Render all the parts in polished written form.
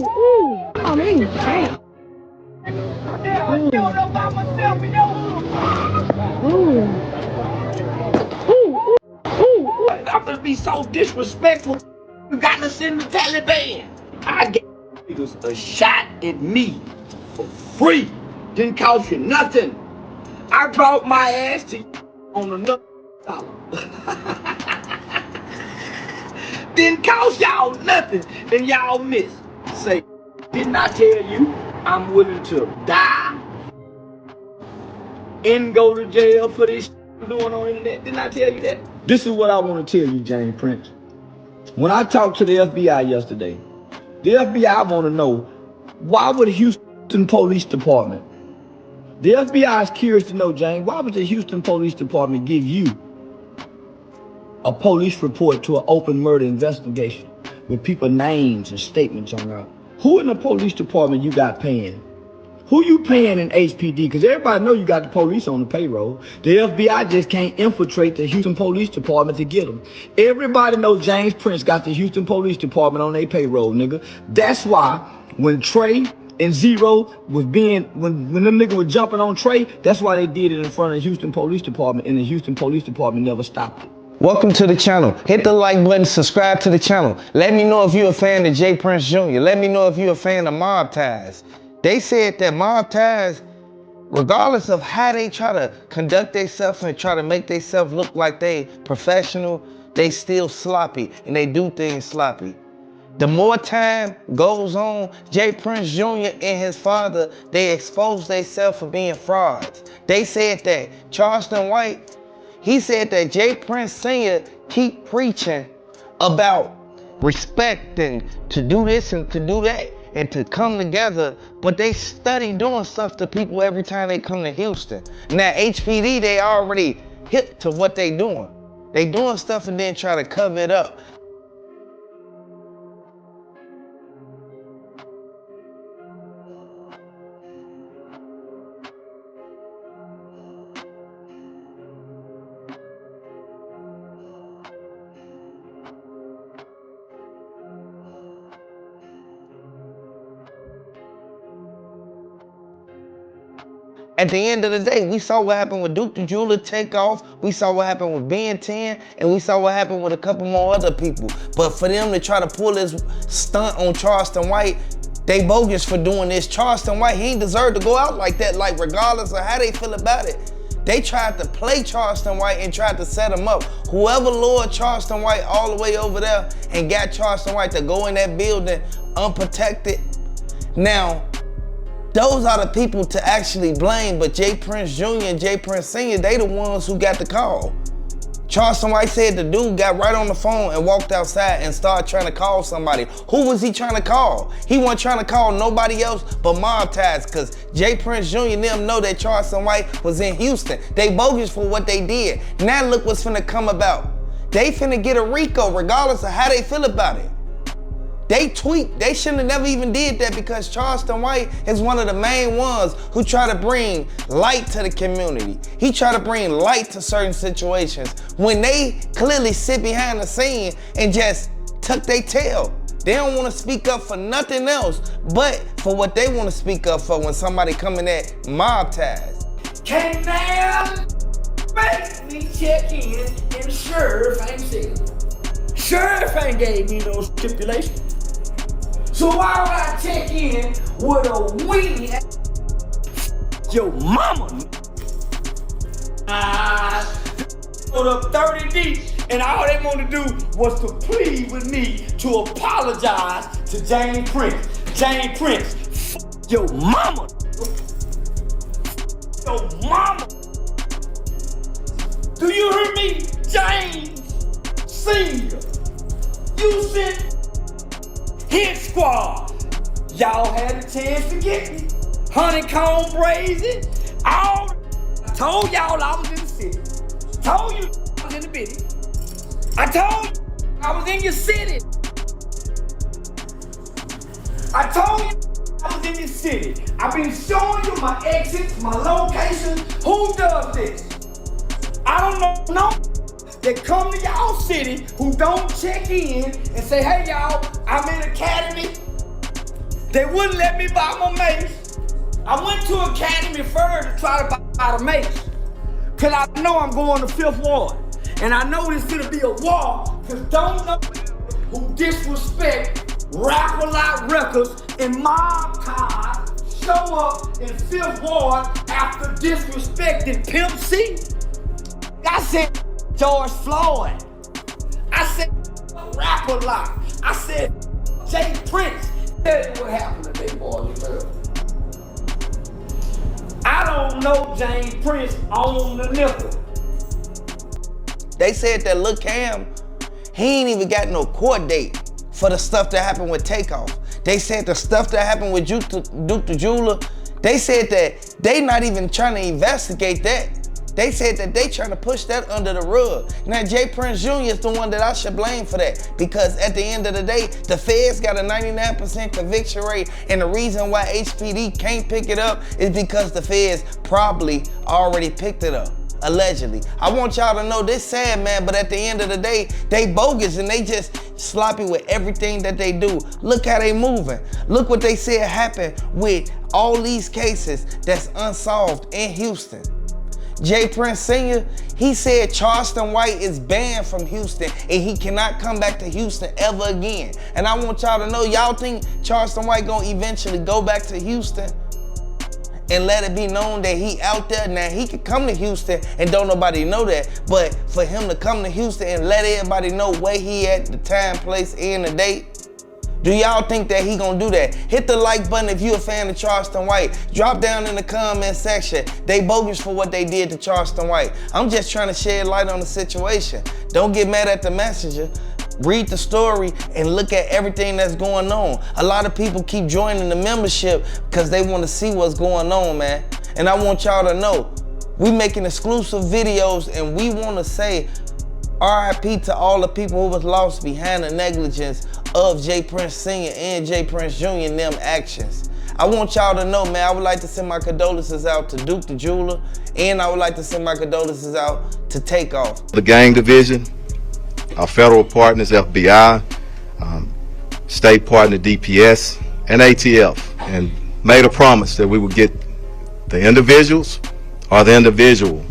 ooh. I mean, damn. I'm gonna be so disrespectful. You got to send the Taliban. I gave niggas a shot at me for free. Didn't cost you nothing. I brought my ass to you on another dollar. Didn't cost y'all nothing, and y'all miss. Say, didn't I tell you I'm willing to die and go to jail for this I'm doing on the internet? Didn't I tell you that? This is what I want to tell you, James Prince. When I talked to the FBI yesterday, the FBI want to know, why would the Houston Police Department, the FBI is curious to know, James, why would the Houston Police Department give you a police report to an open murder investigation with people's names and statements on there? Who in the police department you got paying? Who you paying in HPD? Because everybody know you got the police on the payroll. The FBI just can't infiltrate the Houston Police Department to get them. Everybody knows James Prince got the Houston Police Department on their payroll, nigga. That's why when Trey and Zero was being, when them niggas were jumping on Trey, that's why they did it in front of the Houston Police Department, and the Houston Police Department never stopped it. Welcome to the channel. Hit the like button, subscribe to the channel. Let me know if you're a fan of J. Prince Jr. Let me know if you're a fan of mob ties. They said that mob ties, regardless of how they try to conduct themselves and try to make themselves look like they professional, they still sloppy and they do things sloppy. The more time goes on, J. Prince Jr. and his father, they expose themselves for being frauds. They said that Charleston White, he said that J. Prince Sr. keep preaching about respect and to do this and to do that and to come together, but they study doing stuff to people every time they come to Houston. Now HPD, they already hip to what they doing. They doing stuff and then try to cover it up. At the end of the day, we saw what happened with Duke the Jeweler takeoff, we saw what happened with Ben 10, and we saw what happened with a couple more other people. But for them to try to pull this stunt on Charleston White, they bogus for doing this. Charleston White, he ain't deserve to go out like that, like regardless of how they feel about it. They tried to play Charleston White and tried to set him up. Whoever lured Charleston White all the way over there and got Charleston White to go in that building unprotected. Now, those are the people to actually blame, but J. Prince Jr. and J. Prince Sr., they the ones who got the call. Charleston White said the dude got right on the phone and walked outside and started trying to call somebody. Who was he trying to call? He wasn't trying to call nobody else but mob ties, because J. Prince Jr. and them know that Charleston White was in Houston. They bogus for what they did. Now look what's finna come about. They finna get a RICO regardless of how they feel about it. They tweet, they shouldn't have never even did that, because Charleston White is one of the main ones who try to bring light to the community. He try to bring light to certain situations when they clearly sit behind the scene and just tuck their tail. They don't want to speak up for nothing else but for what they want to speak up for when somebody coming at mob ties. Can't now make me check in and the sheriff ain't seen it. Sheriff ain't gave me no stipulation. So why would I check in with a weenie your mama? Put up 30 deep, and all they want to do was to plead with me to apologize to James Prince. James Prince, your mama. Your mama. Do you hear me? James Senior. You sent Hit Squad. Y'all had a chance to get me. Honeycomb brazen. I told y'all I was in the city. Told you I was in the city. I told you I was in your city. I told you I was in your city. I've been showing you my exits, my locations. Who does this? I don't know. That come to y'all city who don't check in and say, hey y'all, I'm in Academy. They wouldn't let me buy my mace. I went to Academy Fair to try to buy the mace. Cause I know I'm going to Fifth Ward. And I know there's gonna be a war, cause don't know who disrespect Rap-A-Lot Records and mob cars show up in Fifth Ward after disrespecting Pimp C. I said George Floyd. I said Rap-A-Lot. I said Jay Prince. Tell you what happened today, boys and girls. I don't know James Prince on the nipple. They said that Lil Cam, he ain't even got no court date for the stuff that happened with Takeoff. They said the stuff that happened with Duke the Jeweler, they said that they not even trying to investigate that. They said that they trying to push that under the rug. Now, Jay Prince Jr. is the one that I should blame for that, because at the end of the day, the feds got a 99% conviction rate, and the reason why HPD can't pick it up is because the feds probably already picked it up, allegedly. I want y'all to know this sad, man, but at the end of the day, they bogus and they just sloppy with everything that they do. Look how they moving. Look what they said happened with all these cases that's unsolved in Houston. Jay Prince Sr., he said Charleston White is banned from Houston and he cannot come back to Houston ever again. And I want y'all to know, y'all think Charleston White gonna eventually go back to Houston and let it be known that he out there? Now, he could come to Houston and don't nobody know that, but for him to come to Houston and let everybody know where he at, the time, place, and the date, do y'all think that he gonna do that? Hit the like button if you a fan of Charleston White. Drop down in the comment section. They bogus for what they did to Charleston White. I'm just trying to shed light on the situation. Don't get mad at the messenger. Read the story and look at everything that's going on. A lot of people keep joining the membership because they want to see what's going on, man. And I want y'all to know, we making exclusive videos and we want to say RIP to all the people who was lost behind the negligence of Jay Prince Sr. and Jay Prince Jr. and them actions. I want y'all to know, man, I would like to send my condolences out to Duke the Jeweler, and I would like to send my condolences out to Takeoff. The gang division, our federal partners, FBI, state partner DPS, and ATF, and made a promise that we would get the individuals or the individual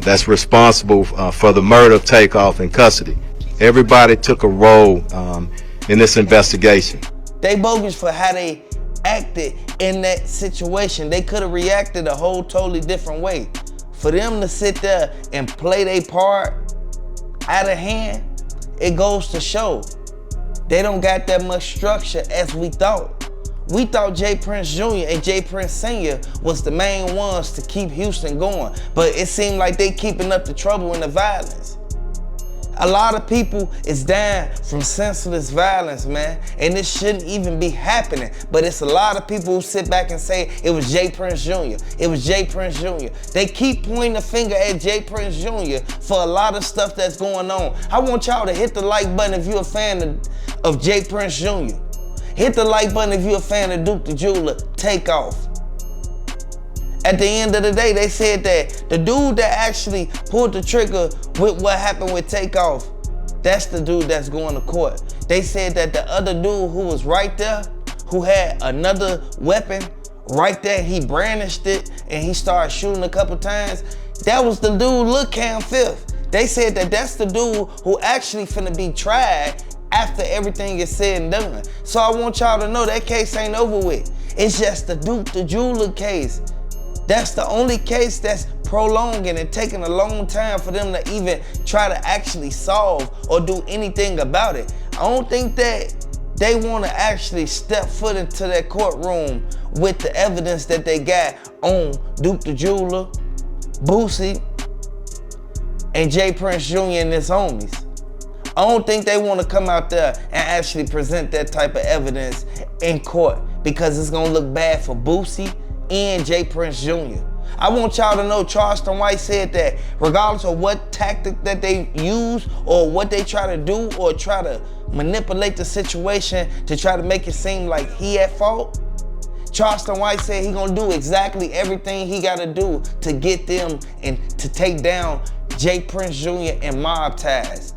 that's responsible for the murder of Takeoff in custody. Everybody took a role in this investigation. They bogus for how they acted in that situation. They could have reacted a whole totally different way. For them to sit there and play their part out of hand, it goes to show they don't got that much structure as we thought. We thought Jay Prince Jr. and Jay Prince Sr. was the main ones to keep Houston going, but it seemed like they keeping up the trouble and the violence. A lot of people is dying from senseless violence, man, and this shouldn't even be happening. But it's a lot of people who sit back and say it was Jay Prince Jr. It was Jay Prince Jr. They keep pointing the finger at Jay Prince Jr. for a lot of stuff that's going on. I want y'all to hit the like button if you're a fan of Jay Prince Jr. Hit the like button if you're a fan of Duke the Jeweler. Takeoff. At the end of the day, they said that the dude that actually pulled the trigger with what happened with Takeoff, that's the dude that's going to court. They said that the other dude who was right there, who had another weapon right there, he brandished it and he started shooting a couple times, that was the dude Lil Cam Fifth. They said that that's the dude who actually finna be tried after everything is said and done. So I want y'all to know that case ain't over with. It's just the Duke the Jeweler case. That's the only case that's prolonging and taking a long time for them to even try to actually solve or do anything about it. I don't think that they want to actually step foot into that courtroom with the evidence that they got on Duke the Jeweler, Boosie, and Jay Prince Jr. and his homies. I don't think they want to come out there and actually present that type of evidence in court because it's gonna look bad for Boosie and Jay Prince Jr. I want y'all to know Charleston White said that regardless of what tactic that they use or what they try to do or try to manipulate the situation to try to make it seem like he at fault, Charleston White said he gonna do exactly everything he gotta do to get them and to take down Jay Prince Jr. and mob ties.